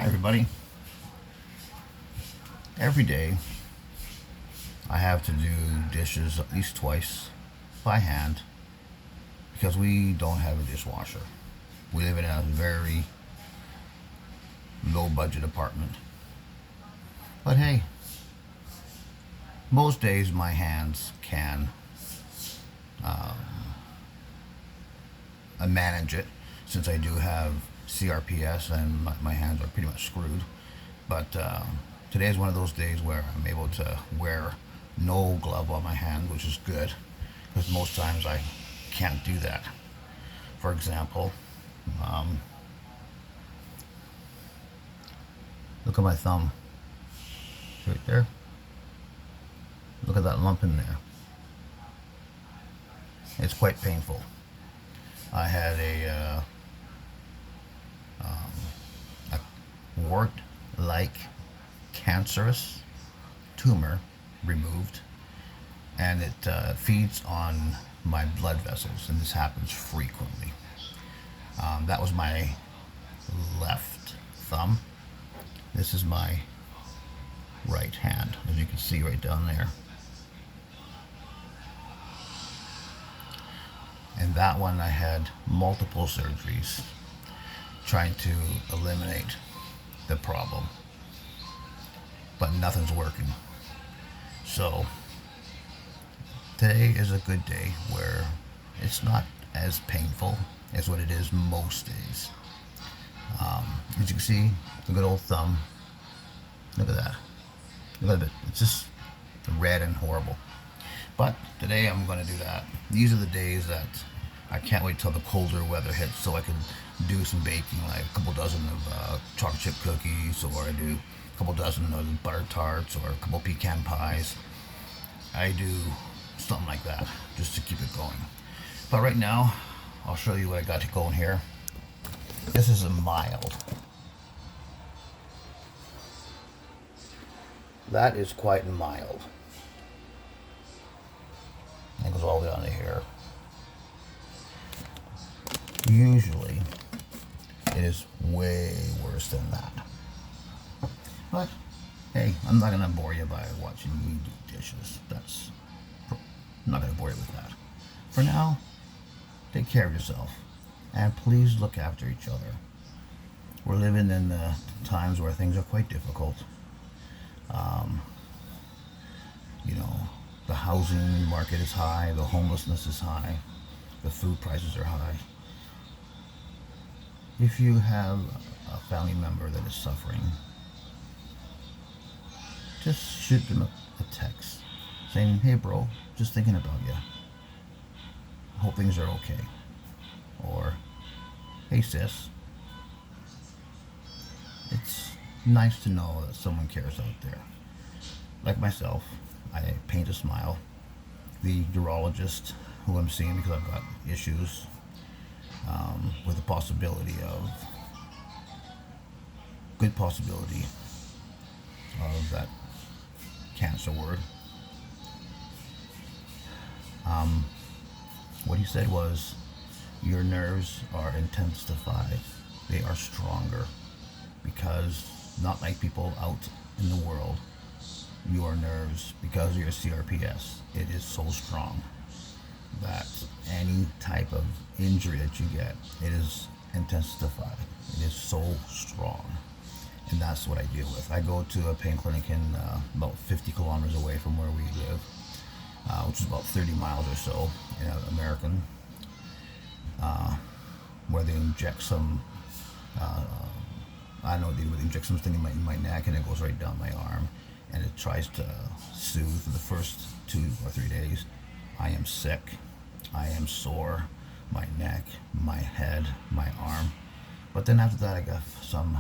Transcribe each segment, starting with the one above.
Hi everybody. Every day I have to do dishes at least twice by hand because we don't have a dishwasher. We live in a very low budget apartment. But hey, most days my hands can manage it since I do have CRPS and my hands are pretty much screwed. But today is one of those days where I'm able to wear no glove on my hand, which is good because most times I can't do that. For example, um, look at my thumb right there. Look at that lump in there. It's quite painful. I had a wart-like cancerous tumor removed, and it feeds on my blood vessels, and this happens frequently. That was my left thumb. This is my right hand, as you can see right down there. And that one I had multiple surgeries trying to eliminate the problem, but nothing's working. So today is a good day where it's not as painful as what it is most days. As you can see, the good old thumb. Look at that. Look at it. It's just red and horrible. But today I'm going to do that. These are the days that I can't wait till the colder weather hits so I can do some baking, like a couple dozen of chocolate chip cookies, or I do a couple dozen of butter tarts, or a couple pecan pies. I do something like that just to keep it going. But right now, I'll show you what I got going here. This is a mild. That is quite mild. It goes all the way down to here. Usually, it is way worse than that. But, hey, I'm not going to bore you by watching me do dishes. I'm not going to bore you with that. For now, take care of yourself. And please look after each other. We're living in times where things are quite difficult. You know, the housing market is high, the homelessness is high, the food prices are high. If you have a family member that is suffering, just shoot them a text saying, hey bro, just thinking about you. Hope things are okay. Or, hey sis. It's nice to know that someone cares out there. Like myself, I paint a smile. The urologist who I'm seeing because I've got issues with the good possibility of that cancer word. What he said was, your nerves are intensified. They are stronger because, not like people out in the world, your nerves, because of your CRPS, it is so strong that any type of injury that you get, it is intensified. It is so strong. And that's what I deal with. I go to a pain clinic in about 50 kilometers away from where we live, which is about 30 miles or so, in American, where they inject some, I don't know, they inject something in my neck, and it goes right down my arm, and it tries to soothe. The first 2 or 3 days, I am sick, I am sore, my neck, my head, my arm. But then after that, I got some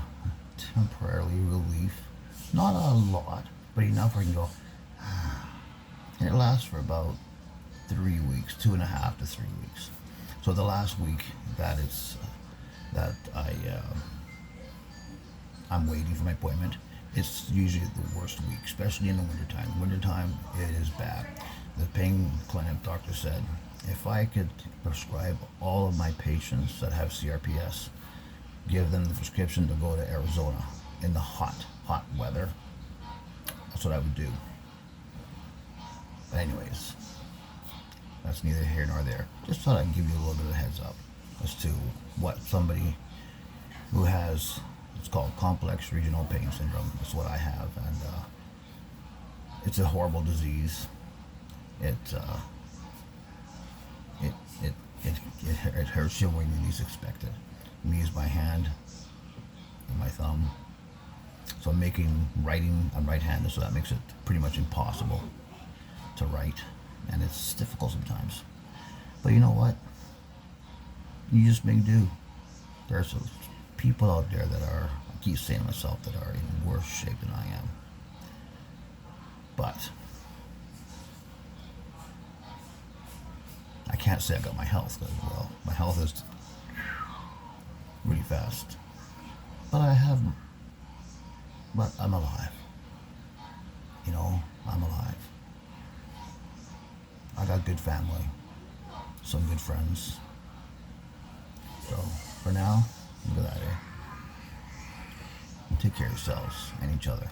temporarily relief. Not a lot, but enough where I can go, and it lasts for about 3 weeks, 2.5 to 3 weeks. So the last week that I'm waiting for my appointment, it's usually the worst week, especially in the wintertime. Wintertime, it is bad. The pain clinic doctor said, if I could prescribe all of my patients that have CRPS, give them the prescription to go to Arizona, in the hot weather. That's what I would do. But anyways, that's neither here nor there. Just thought I'd give you a little bit of a heads up as to what somebody who has, it's called complex regional pain syndrome. That's what I have, and it's a horrible disease. It it, it it hurts you when you least expect it. Me is my hand and my thumb. So I'm writing, I'm right-handed, so that makes it pretty much impossible to write, and it's difficult sometimes. But you know what? You just make do. There's people out there that are, I keep saying to myself, that are in worse shape than I am. But I can't say I got my health, because, well, my health is really fast. But but I'm alive. You know, I'm alive. I got good family, some good friends. So for now, look at that here. Take care of yourselves and each other.